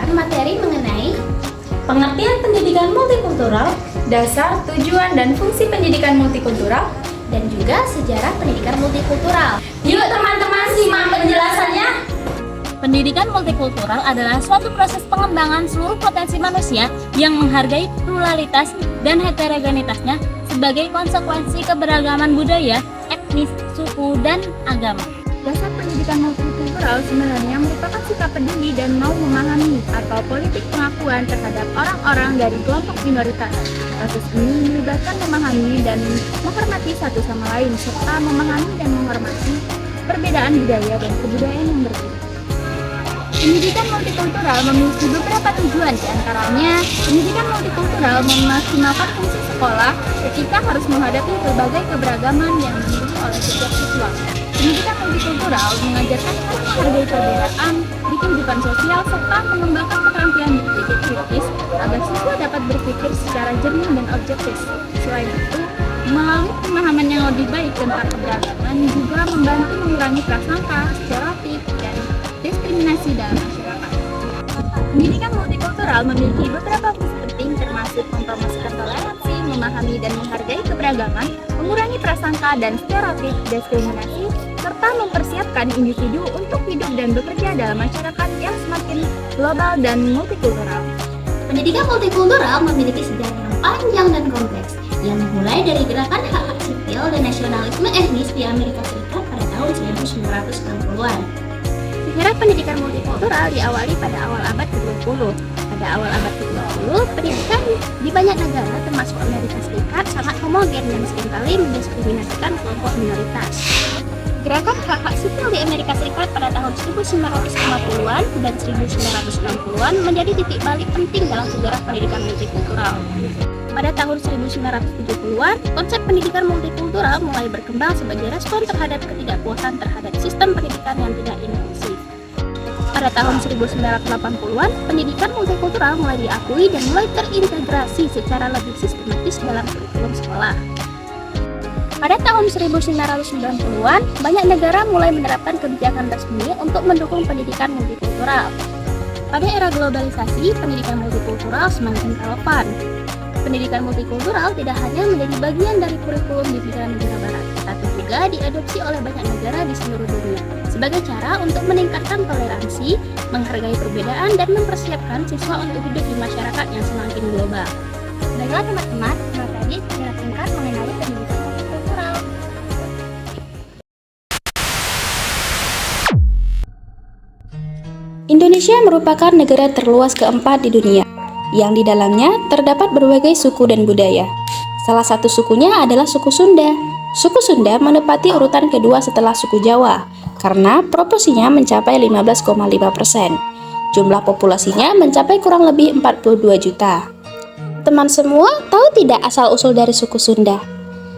mendengarkan materi mengenai pengertian pendidikan multikultural, dasar, tujuan, dan fungsi pendidikan multikultural, dan juga sejarah pendidikan multikultural. Yuk teman-teman simak penjelasannya. Pendidikan multikultural adalah suatu proses pengembangan seluruh potensi manusia yang menghargai pluralitas dan heterogenitasnya sebagai konsekuensi keberagaman budaya, etnis, suku, dan agama. dasar pendidikan multikultural sebenarnya merupakan sikap peduli dan mau memahami atau politik pengakuan terhadap orang-orang dari kelompok minoritas. Proses ini melibatkan memahami dan menghormati satu sama lain, serta memahami dan menghormati perbedaan budaya dan kebudayaan yang berbeda. Pendidikan multikultural memiliki beberapa tujuan, diantaranya pendidikan multikultural memaksimalkan fungsi sekolah ketika harus menghadapi berbagai keberagaman yang dimiliki oleh setiap siswa. Pendidikan multikultural mengajarkan cara menghargai perbedaan di kehidupan sosial serta mengembangkan keterampilan berpikir kritis agar siswa dapat berpikir secara jernih dan objektif. Selain itu, melalui pemahaman yang lebih baik tentang keberagaman juga membantu mengurangi prasangka, stereotip, dan diskriminasi dalam masyarakat. Pendidikan multikultural memiliki beberapa fungsi penting termasuk mempromosikan toleransi, memahami dan menghargai keberagaman, mengurangi prasangka dan stereotip, diskriminasi, serta mempersiapkan individu untuk hidup dan bekerja dalam masyarakat yang semakin global dan multikultural. Pendidikan multikultural memiliki sejarah yang panjang dan kompleks, yang dimulai dari gerakan hak-hak sipil dan nasionalisme etnis di Amerika Serikat pada tahun 1960-an. Sejarah pendidikan multikultural diawali pada awal abad ke-20. Pada awal abad ke-20, pendidikan di banyak negara termasuk Amerika Serikat sangat homogen dan seringkali mendiskriminasikan kelompok minoritas. Gerakan hak-hak sipil di Amerika Serikat pada tahun 1950-an dan 1960-an menjadi titik balik penting dalam sejarah pendidikan multikultural. Pada tahun 1970-an, konsep pendidikan multikultural mulai berkembang sebagai respon terhadap ketidakpuasan terhadap sistem pendidikan yang tidak inklusif. Pada tahun 1980-an, pendidikan multikultural mulai diakui dan mulai terintegrasi secara lebih sistematis dalam kurikulum sekolah. Pada tahun 1990-an, banyak negara mulai menerapkan kebijakan resmi untuk mendukung pendidikan multikultural. Pada era globalisasi, pendidikan multikultural semakin relevan. Pendidikan multikultural tidak hanya menjadi bagian dari kurikulum di negara barat, tetapi juga diadopsi oleh banyak negara di seluruh dunia sebagai cara untuk meningkatkan toleransi, menghargai perbedaan, dan mempersiapkan siswa untuk hidup di masyarakat yang semakin global. Baiklah teman-teman, materi secara singkat mengenai pendidikan multikultural. Indonesia merupakan negara terluas keempat di dunia, yang di dalamnya terdapat berbagai suku dan budaya. Salah satu sukunya adalah suku Sunda. Suku Sunda menempati urutan kedua setelah suku Jawa, karena proporsinya mencapai 15,5%. Jumlah populasinya mencapai kurang lebih 42 juta. Teman semua tahu tidak asal-usul dari suku Sunda?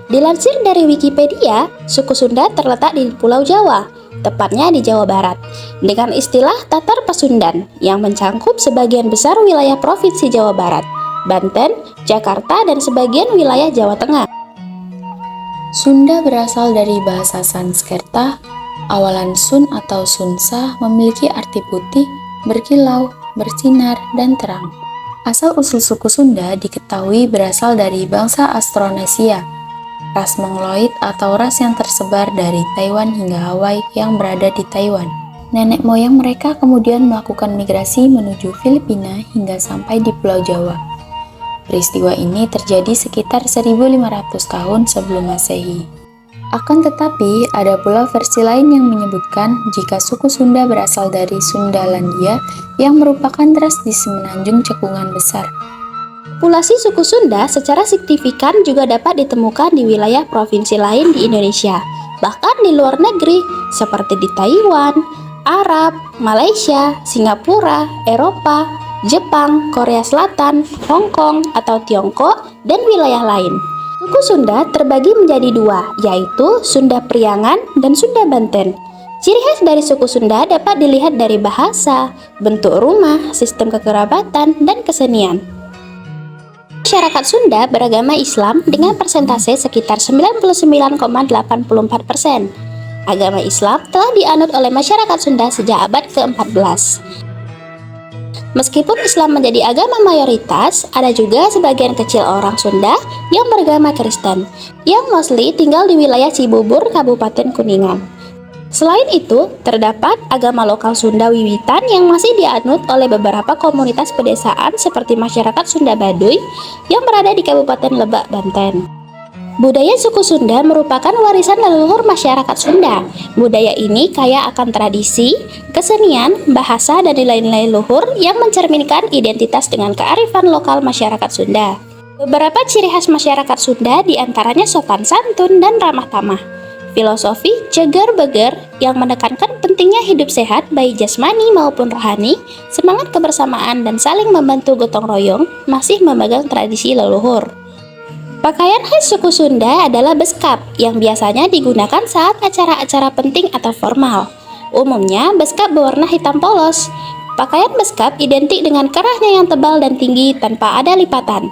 Dilansir dari Wikipedia, suku Sunda terletak di Pulau Jawa, tepatnya di Jawa Barat, dengan istilah Tatar Pasundan yang mencangkup sebagian besar wilayah Provinsi Jawa Barat, Banten, Jakarta, dan sebagian wilayah Jawa Tengah. Sunda berasal dari bahasa Sanskerta, awalan sun atau sunsa memiliki arti putih, berkilau, bersinar, dan terang. Asal-usul suku Sunda diketahui berasal dari bangsa Austronesia, ras Mongoloid atau ras yang tersebar dari Taiwan hingga Hawaii yang berada di Taiwan. Nenek moyang mereka kemudian melakukan migrasi menuju Filipina hingga sampai di Pulau Jawa. Peristiwa ini terjadi sekitar 1500 tahun sebelum Masehi. Akan tetapi, ada pula versi lain yang menyebutkan jika suku Sunda berasal dari Sundalandia yang merupakan ras di semenanjung cekungan besar. Populasi suku Sunda secara signifikan juga dapat ditemukan di wilayah provinsi lain di Indonesia, bahkan di luar negeri seperti di Taiwan, Arab, Malaysia, Singapura, Eropa, Jepang, Korea Selatan, Hong Kong atau Tiongkok, dan wilayah lain. Suku Sunda terbagi menjadi dua, yaitu Sunda Priangan dan Sunda Banten. Ciri khas dari suku Sunda dapat dilihat dari bahasa, bentuk rumah, sistem kekerabatan, dan kesenian. Masyarakat Sunda beragama Islam dengan persentase sekitar 99,84%. Agama Islam telah dianut oleh masyarakat Sunda sejak abad ke-14. Meskipun Islam menjadi agama mayoritas, ada juga sebagian kecil orang Sunda yang beragama Kristen, yang mostly tinggal di wilayah Cibubur, Kabupaten Kuningan. Selain itu, terdapat agama lokal Sunda Wiwitan yang masih dianut oleh beberapa komunitas pedesaan seperti masyarakat Sunda Baduy yang berada di Kabupaten Lebak, Banten. Budaya suku Sunda merupakan warisan leluhur masyarakat Sunda. Budaya ini kaya akan tradisi, kesenian, bahasa, dan nilai-nilai luhur yang mencerminkan identitas dengan kearifan lokal masyarakat Sunda. Beberapa ciri khas masyarakat Sunda diantaranya sopan santun dan ramah tamah. Filosofi ceger-beger yang menekankan pentingnya hidup sehat baik jasmani maupun rohani, semangat kebersamaan dan saling membantu gotong royong masih memegang tradisi leluhur. Pakaian khas suku Sunda adalah beskap yang biasanya digunakan saat acara-acara penting atau formal. Umumnya, beskap berwarna hitam polos. Pakaian beskap identik dengan kerahnya yang tebal dan tinggi tanpa ada lipatan.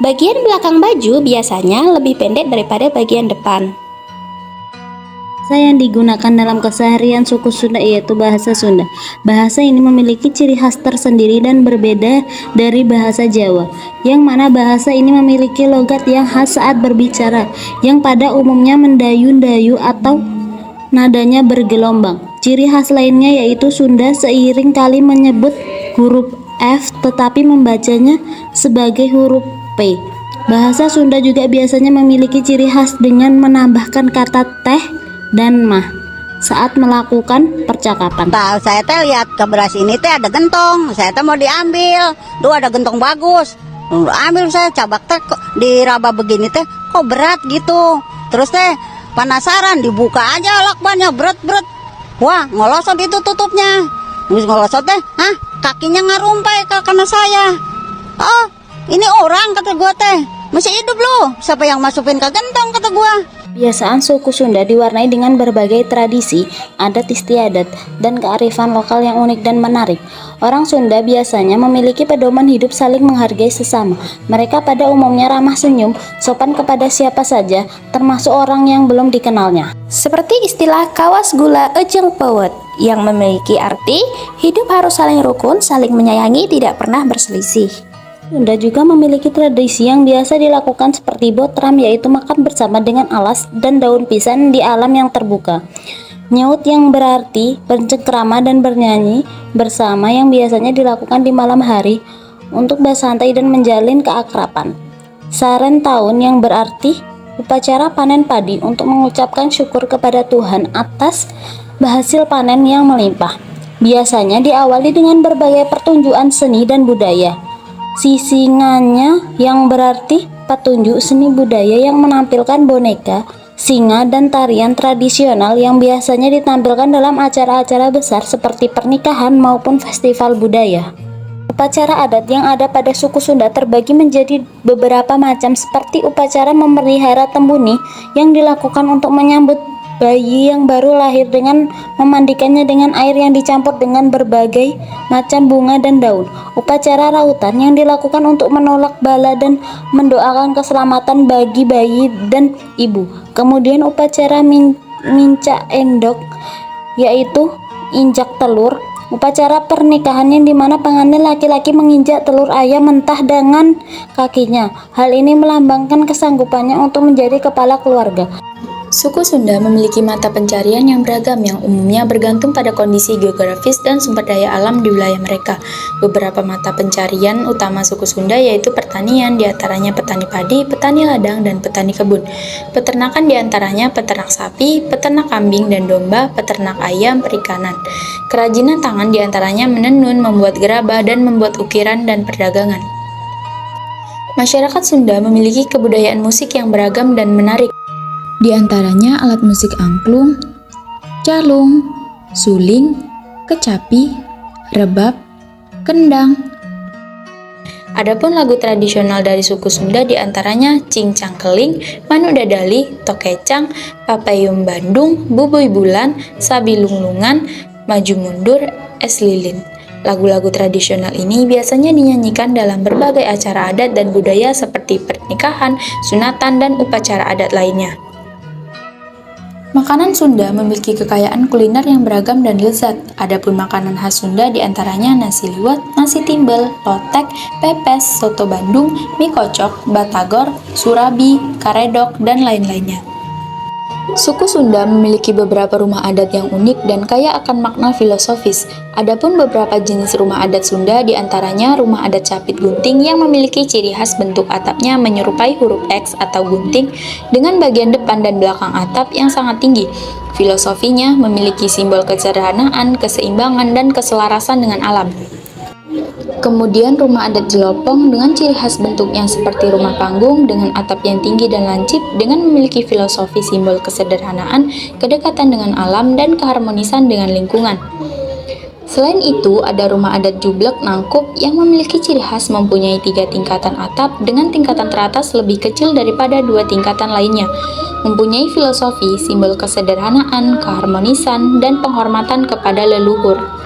Bagian belakang baju biasanya lebih pendek daripada bagian depan. Bahasa yang digunakan dalam keseharian suku Sunda yaitu bahasa Sunda. Bahasa ini memiliki ciri khas tersendiri dan berbeda dari bahasa Jawa, yang mana bahasa ini memiliki logat yang khas saat berbicara, yang pada umumnya mendayu-dayu atau nadanya bergelombang. Ciri khas lainnya yaitu Sunda seiring kali menyebut huruf F tetapi membacanya sebagai huruf P. Bahasa Sunda juga biasanya memiliki ciri khas dengan menambahkan kata teh dan mah saat melakukan percakapan. Tahu saya teh lihat ke beras ini teh ada gentong, saya teh mau diambil. Duh ada gentong bagus. Ambil saya cabak teh kok diraba begini teh kok berat gitu. Terus teh penasaran dibuka aja lakbannya berat-berat. Wah, ngolosot itu tutupnya. Terus ngolosot teh, kakinya ngarumpai ke kena saya. Oh, ini orang kata gua teh. Masih hidup loh. Siapa yang masukin ke gentong kata gua. Kebiasaan suku Sunda diwarnai dengan berbagai tradisi, adat istiadat, dan kearifan lokal yang unik dan menarik. Orang Sunda biasanya memiliki pedoman hidup saling menghargai sesama. Mereka pada umumnya ramah senyum, sopan kepada siapa saja, termasuk orang yang belum dikenalnya. Seperti istilah kawas gula ejeng pewet yang memiliki arti hidup harus saling rukun, saling menyayangi, tidak pernah berselisih. Sunda juga memiliki tradisi yang biasa dilakukan seperti botram, yaitu makan bersama dengan alas dan daun pisang di alam yang terbuka. Nyaut yang berarti bercengkrama dan bernyanyi bersama yang biasanya dilakukan di malam hari untuk bersantai dan menjalin keakraban. Saren tahun yang berarti upacara panen padi untuk mengucapkan syukur kepada Tuhan atas hasil panen yang melimpah. Biasanya diawali dengan berbagai pertunjukan seni dan budaya. Sisingannya yang berarti petunjuk seni budaya yang menampilkan boneka, singa, dan tarian tradisional yang biasanya ditampilkan dalam acara-acara besar seperti pernikahan maupun festival budaya. Upacara adat yang ada pada suku Sunda terbagi menjadi beberapa macam seperti upacara memelihara tembuni yang dilakukan untuk menyambut bayi yang baru lahir dengan memandikannya dengan air yang dicampur dengan berbagai macam bunga dan daun. Upacara rautan yang dilakukan untuk menolak bala dan mendoakan keselamatan bagi bayi dan ibu. Kemudian upacara minca endok yaitu injak telur. Upacara pernikahan yang dimana pengantin laki-laki menginjak telur ayam mentah dengan kakinya. Hal ini melambangkan kesanggupannya untuk menjadi kepala keluarga. Suku Sunda memiliki mata pencarian yang beragam yang umumnya bergantung pada kondisi geografis dan sumber daya alam di wilayah mereka. Beberapa mata pencarian utama suku Sunda yaitu pertanian, diantaranya petani padi, petani ladang, dan petani kebun. Peternakan diantaranya peternak sapi, peternak kambing dan domba, peternak ayam, perikanan. Kerajinan tangan diantaranya menenun, membuat gerabah, dan membuat ukiran dan perdagangan. Masyarakat Sunda memiliki kebudayaan musik yang beragam dan menarik. Di antaranya alat musik angklung, calung, suling, kecapi, rebab, kendang. Adapun lagu tradisional dari suku Sunda di antaranya Cincang Keling, Manuk Dadali, Tokecang, Papayum Bandung, Bubuy Bulan, Sabi Lunglungan, Maju Mundur, Es Lilin. Lagu-lagu tradisional ini biasanya dinyanyikan dalam berbagai acara adat dan budaya seperti pernikahan, sunatan, dan upacara adat lainnya. Makanan Sunda memiliki kekayaan kuliner yang beragam dan lezat. Adapun makanan khas Sunda diantaranya nasi liwet, nasi timbel, lotek, pepes, soto Bandung, mie kocok, batagor, surabi, karedok, dan lain-lainnya. Suku Sunda memiliki beberapa rumah adat yang unik dan kaya akan makna filosofis. Adapun beberapa jenis rumah adat Sunda diantaranya rumah adat Capit Gunting yang memiliki ciri khas bentuk atapnya menyerupai huruf X atau gunting dengan bagian depan dan belakang atap yang sangat tinggi. Filosofinya memiliki simbol kesederhanaan, keseimbangan, dan keselarasan dengan alam. Kemudian rumah adat Jelopong dengan ciri khas bentuknya seperti rumah panggung dengan atap yang tinggi dan lancip dengan memiliki filosofi simbol kesederhanaan, kedekatan dengan alam, dan keharmonisan dengan lingkungan. Selain itu, ada rumah adat Jublek Nangkup yang memiliki ciri khas mempunyai 3 tingkatan atap dengan tingkatan teratas lebih kecil daripada 2 tingkatan lainnya, mempunyai filosofi simbol kesederhanaan, keharmonisan, dan penghormatan kepada leluhur.